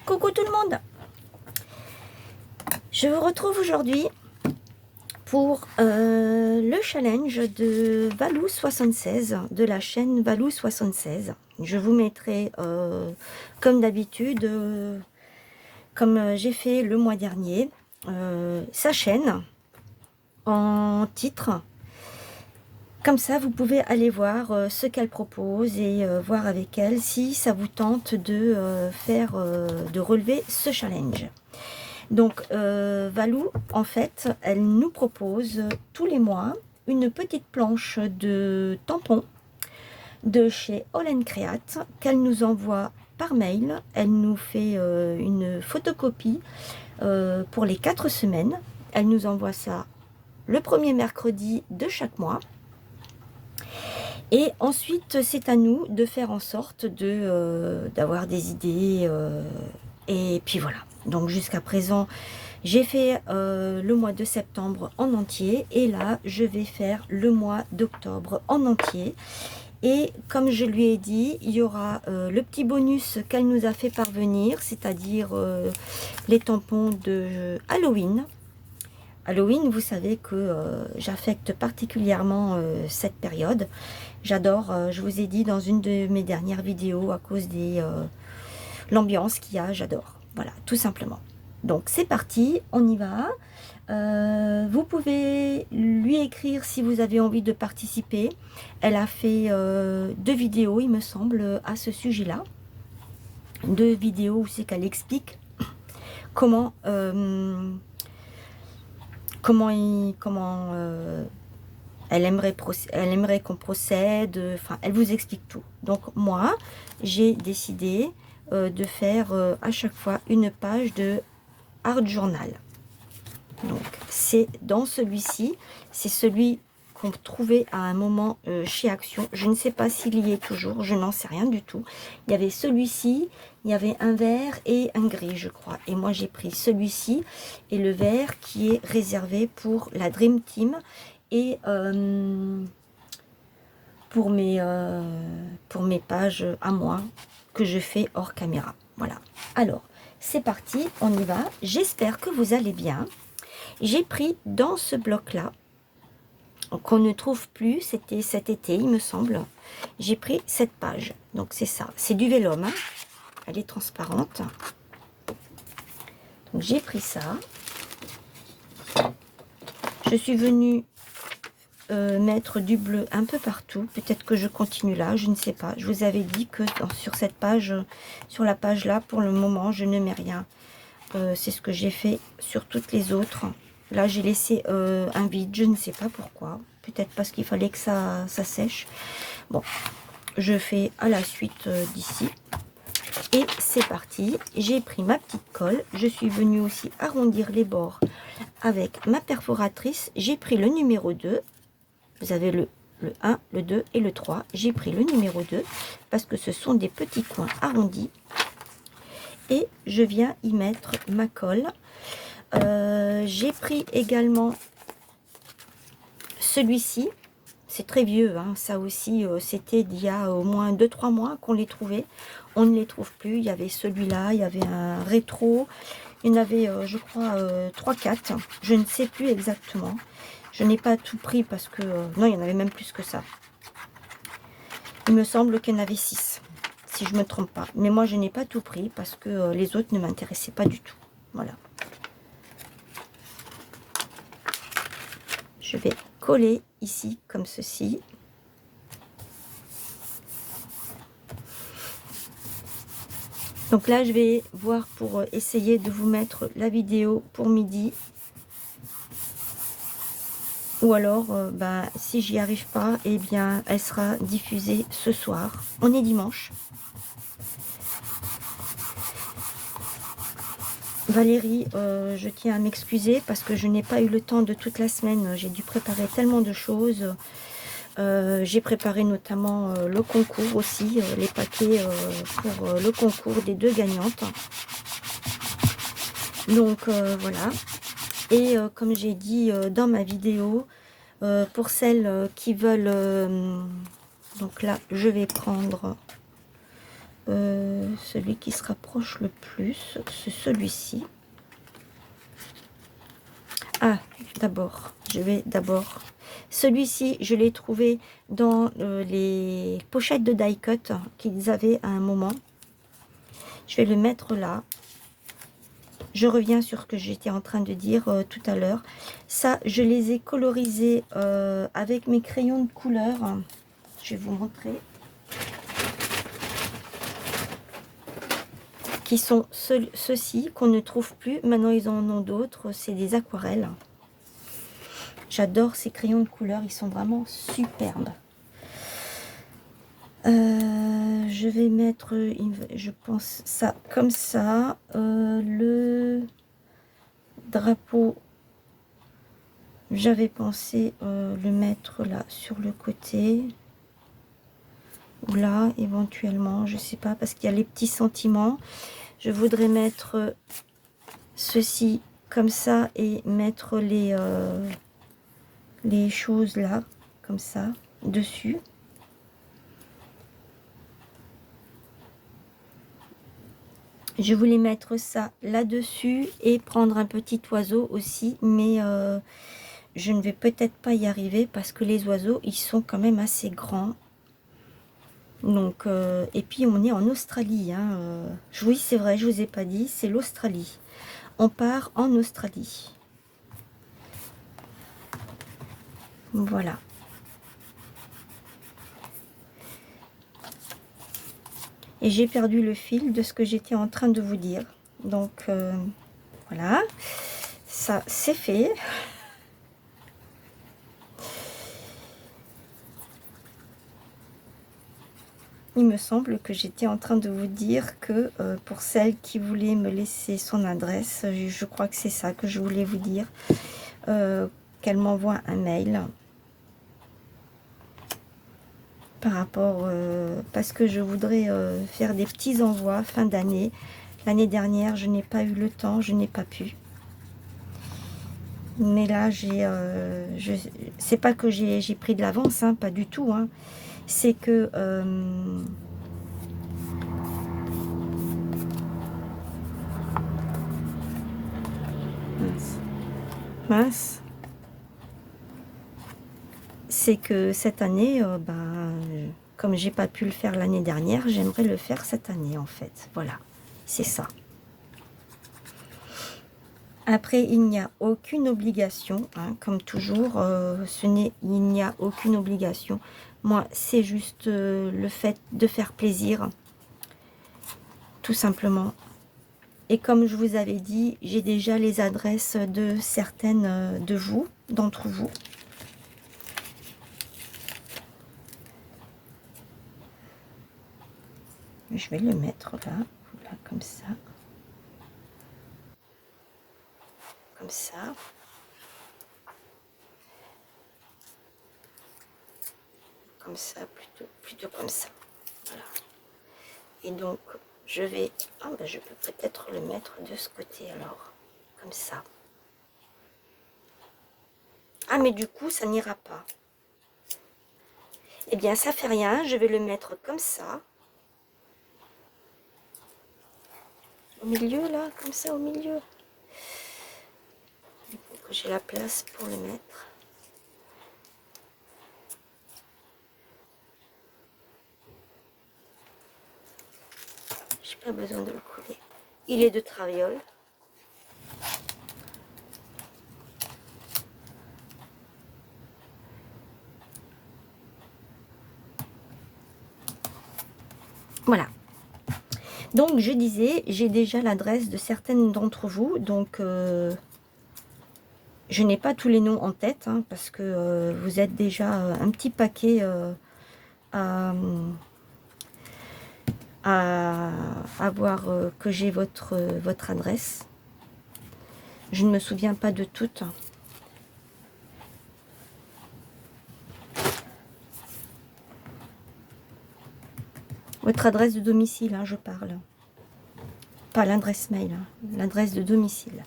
Coucou tout le monde. Je vous retrouve aujourd'hui pour le challenge de Valou76, de la chaîne Valou76. Je vous mettrai comme d'habitude, comme j'ai fait le mois dernier, sa chaîne en titre. Comme ça, vous pouvez aller voir ce qu'elle propose et voir avec elle si ça vous tente de de relever ce challenge. Donc, Valou, en fait, elle nous propose tous les mois une petite planche de tampons de chez All & Create qu'elle nous envoie par mail. Elle nous fait une photocopie pour les 4 semaines. Elle nous envoie ça le premier mercredi de chaque mois. Et ensuite, c'est à nous de faire en sorte d'avoir des idées. Et puis voilà. Donc jusqu'à présent, j'ai fait le mois de septembre en entier. Et là, je vais faire le mois d'octobre en entier. Et comme je lui ai dit, il y aura le petit bonus qu'elle nous a fait parvenir, c'est-à-dire les tampons de Halloween. Halloween, vous savez que j'affecte particulièrement cette période. J'adore, je vous ai dit dans une de mes dernières vidéos, à cause de l'ambiance qu'il y a, j'adore. Voilà, tout simplement. Donc c'est parti, on y va. Vous pouvez lui écrire si vous avez envie de participer. Elle a fait 2 vidéos, il me semble, à ce sujet-là. 2 vidéos où c'est qu'elle explique comment... elle aimerait qu'on procède, enfin elle vous explique tout. Donc moi j'ai décidé de faire à chaque fois une page de art journal. Donc c'est dans celui-ci, c'est celui qu'on trouvait à un moment chez Action. Je ne sais pas s'il y est toujours, je n'en sais rien du tout. Il y avait celui-ci, il y avait un vert et un gris je crois. Et moi j'ai pris celui-ci et le vert qui est réservé pour la Dream Team et pour mes pages à moi que je fais hors caméra. Voilà. Alors c'est parti, on y va. J'espère que vous allez bien. J'ai pris dans ce bloc-là, qu'on ne trouve plus, c'était cet été, il me semble. J'ai pris cette page. Donc c'est ça, c'est du vélum. Hein. Elle est transparente. Donc j'ai pris ça. Je suis venue mettre du bleu un peu partout. Peut-être que je continue là, je ne sais pas. Je vous avais dit que sur cette page, sur la page là, pour le moment, je ne mets rien. C'est ce que j'ai fait sur toutes les autres. Là, j'ai laissé un vide, je ne sais pas pourquoi. Peut-être parce qu'il fallait que ça sèche. Bon, je fais à la suite d'ici. Et c'est parti. J'ai pris ma petite colle. Je suis venue aussi arrondir les bords avec ma perforatrice. J'ai pris le numéro 2. Vous avez le 1, le 2 et le 3. J'ai pris le numéro 2 parce que ce sont des petits coins arrondis. Et je viens y mettre ma colle. J'ai pris également celui-ci. C'est très vieux, hein, ça aussi, c'était il y a au moins 2-3 mois qu'on les trouvait. On ne les trouve plus. Il y avait celui-là, il y avait un rétro. Il y en avait, je crois, 3-4. Je ne sais plus exactement. Je n'ai pas tout pris parce que... non, il y en avait même plus que ça. Il me semble qu'il y en avait 6. Si je ne me trompe pas. Mais moi, je n'ai pas tout pris parce que les autres ne m'intéressaient pas du tout. Voilà. Je vais coller ici, comme ceci. Donc là, je vais voir pour essayer de vous mettre la vidéo pour midi. Ou alors, si j'y arrive pas, eh bien, elle sera diffusée ce soir. On est dimanche. Valérie, je tiens à m'excuser parce que je n'ai pas eu le temps de toute la semaine. J'ai dû préparer tellement de choses. J'ai préparé notamment le concours aussi, les paquets pour le concours des 2 gagnantes. Donc voilà. Et comme j'ai dit dans ma vidéo, pour celles qui veulent... donc là, je vais prendre celui qui se rapproche le plus, c'est celui-ci. Ah, d'abord, je vais d'abord... Celui-ci, je l'ai trouvé dans les pochettes de die cut qu'ils avaient à un moment. Je vais le mettre là. Je reviens sur ce que j'étais en train de dire tout à l'heure. Ça, je les ai colorisés avec mes crayons de couleur. Je vais vous montrer. Qui sont ceux-ci qu'on ne trouve plus. Maintenant, ils en ont d'autres. C'est des aquarelles. J'adore ces crayons de couleur. Ils sont vraiment superbes. Je vais mettre, je pense, ça comme ça. Le drapeau, j'avais pensé le mettre là sur le côté. Ou là, éventuellement, je sais pas, parce qu'il y a les petits sentiments. Je voudrais mettre ceci comme ça et mettre les choses là, comme ça, dessus. Je voulais mettre ça là-dessus et prendre un petit oiseau aussi, mais je ne vais peut-être pas y arriver parce que les oiseaux, ils sont quand même assez grands. Donc, et puis on est en Australie. Hein, oui, c'est vrai, je vous ai pas dit, c'est l'Australie. On part en Australie. Voilà. Et j'ai perdu le fil de ce que j'étais en train de vous dire. Donc, voilà. Ça, c'est fait. Il me semble que j'étais en train de vous dire que pour celle qui voulait me laisser son adresse, je crois que c'est ça que je voulais vous dire, qu'elle m'envoie un mail par rapport, parce que je voudrais faire des petits envois fin d'année. L'année dernière, je n'ai pas eu le temps, je n'ai pas pu. Mais là, c'est pas que j'ai pris de l'avance, hein, pas du tout. Hein. C'est que mince. C'est que cette année, comme j'ai pas pu le faire l'année dernière, j'aimerais le faire cette année en fait. Voilà, c'est ça. Après, il n'y a aucune obligation, hein, comme toujours, il n'y a aucune obligation. Moi, c'est juste le fait de faire plaisir, tout simplement. Et comme je vous avais dit, j'ai déjà les adresses de certaines de vous, d'entre vous. Je vais le mettre là, là comme ça. Comme ça. Comme ça, plutôt comme ça. Voilà. Et donc, je vais... Ah, ben, je peux peut-être le mettre de ce côté alors. Comme ça. Ah, mais du coup, ça n'ira pas. Eh bien, ça fait rien. Je vais le mettre comme ça. Au milieu, là. Comme ça, au milieu. Il faut que j'ai la place pour le mettre. J'ai pas besoin de le couler. Il est de traviole. Voilà. Donc, je disais, j'ai déjà l'adresse de certaines d'entre vous. Donc, je n'ai pas tous les noms en tête, hein, parce que vous êtes déjà un petit paquet à voir que j'ai votre adresse. Je ne me souviens pas de toutes. Votre adresse de domicile, hein, je parle. Pas l'adresse mail, hein, l'adresse de domicile.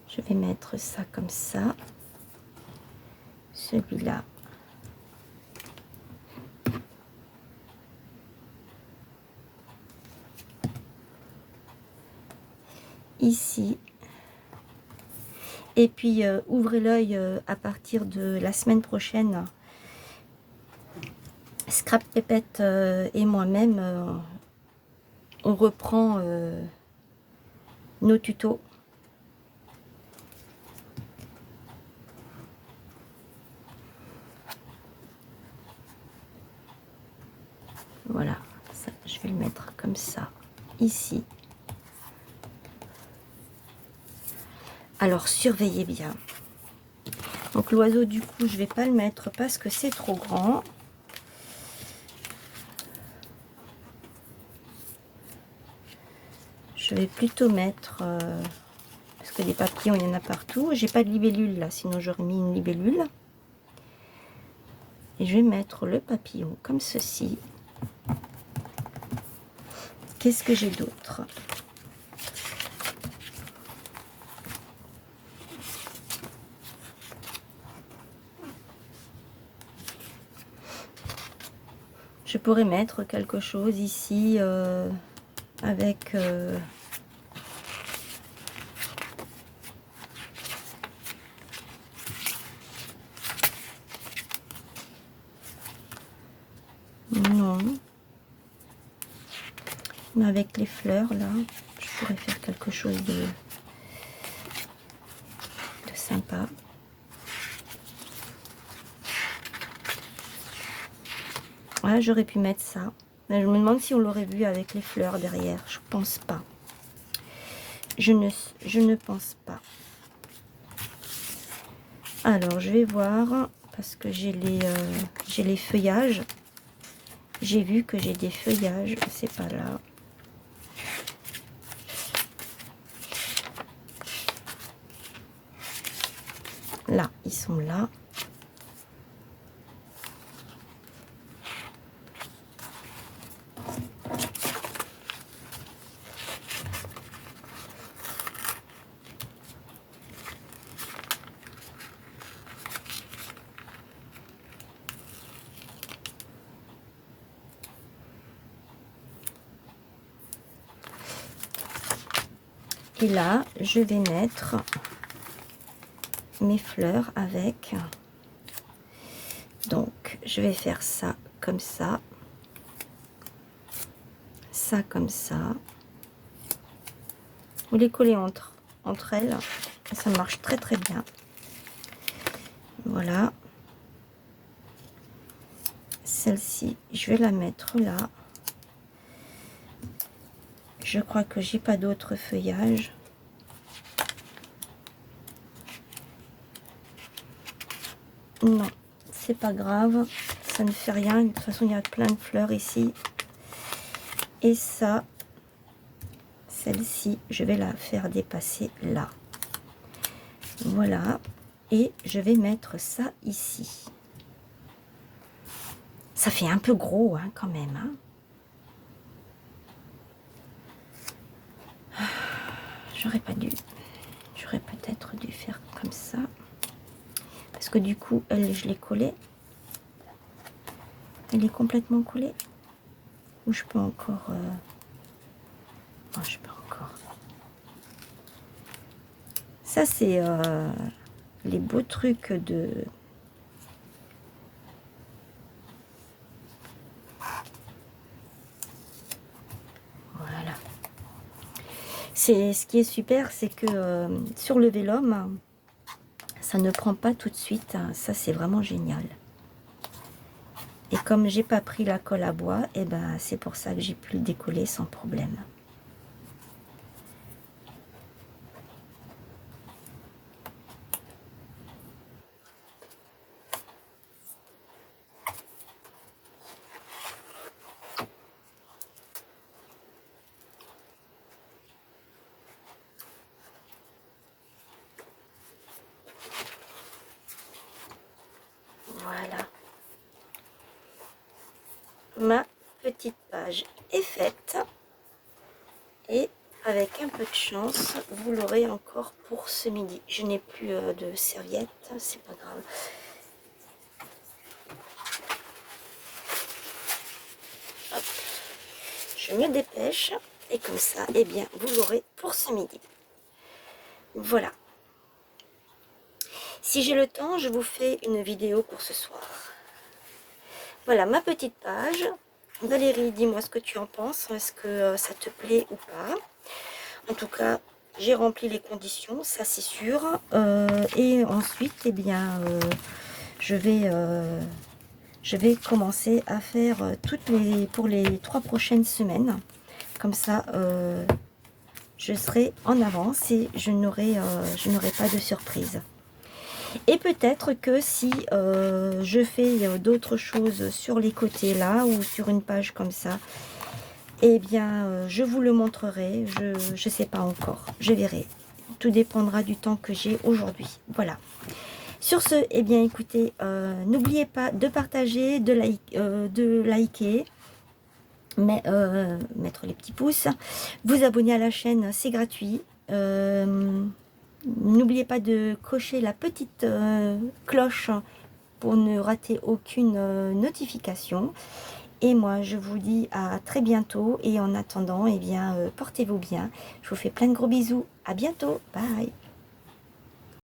Je vais mettre ça comme ça. celui-là. Ici. Et puis ouvrez l'œil à partir de la semaine prochaine. Scrap Pépette et moi-même, on reprend nos tutos. Voilà, ça, je vais le mettre comme ça, ici. Alors, surveillez bien. Donc, l'oiseau, du coup, je vais pas le mettre parce que c'est trop grand. Je vais plutôt mettre... parce que des papillons, il y en a partout. J'ai pas de libellule, là, sinon j'aurais mis une libellule. Et je vais mettre le papillon comme ceci. Qu'est-ce que j'ai d'autre? Je pourrais mettre quelque chose ici avec... non. Mais avec les fleurs, là, je pourrais faire quelque chose de sympa. Ouais, j'aurais pu mettre ça. Mais je me demande si on l'aurait vu avec les fleurs derrière. Je pense pas. Je ne pense pas. Alors, je vais voir, parce que j'ai les feuillages. J'ai vu que j'ai des feuillages. C'est pas là. Là, ils sont là. Et là, je vais mettre mes fleurs avec. Donc, je vais faire ça comme ça. Ça comme ça. Vous les collez entre elles. Ça marche très très bien. Voilà. Celle-ci, je vais la mettre là. Je crois que j'ai pas d'autres feuillages. Non, c'est pas grave. Ça ne fait rien. De toute façon, il y a plein de fleurs ici. Et ça, celle-ci, je vais la faire dépasser là. Voilà. Et je vais mettre ça ici. Ça fait un peu gros, hein, quand même. Hein. J'aurais pas dû. J'aurais peut-être dû faire comme ça. Parce que du coup, elle, je l'ai collée. Elle est complètement collée. Ou je peux encore... Oh, je peux encore. Ça, c'est les beaux trucs de... Voilà. C'est ce qui est super, c'est que sur le vélum, ça ne prend pas tout de suite. Ça, c'est vraiment génial. Et comme j'ai pas pris la colle à bois, et ben c'est pour ça que j'ai pu le décoller sans problème. Voilà. Ma petite page est faite. Et avec un peu de chance, vous l'aurez encore pour ce midi. Je n'ai plus de serviette, c'est pas grave. me dépêche. Et comme ça, eh bien, vous l'aurez pour ce midi. Voilà. Si j'ai le temps, je vous fais une vidéo pour ce soir. Voilà ma petite page. Valérie, dis-moi ce que tu en penses. Est-ce que ça te plaît ou pas? En tout cas, j'ai rempli les conditions, ça c'est sûr. Et ensuite, eh bien, je vais commencer à faire pour les 3 prochaines semaines. Comme ça, je serai en avance et je n'aurai pas de surprise. Et peut-être que si je fais d'autres choses sur les côtés là, ou sur une page comme ça, eh bien, je vous le montrerai. Je ne sais pas encore. Je verrai. Tout dépendra du temps que j'ai aujourd'hui. Voilà. Sur ce, eh bien, écoutez, n'oubliez pas de partager, de liker, mais, mettre les petits pouces. Vous abonner à la chaîne, c'est gratuit. N'oubliez pas de cocher la petite cloche pour ne rater aucune notification. Et moi, je vous dis à très bientôt. Et en attendant, eh bien, portez-vous bien. Je vous fais plein de gros bisous. À bientôt. Bye.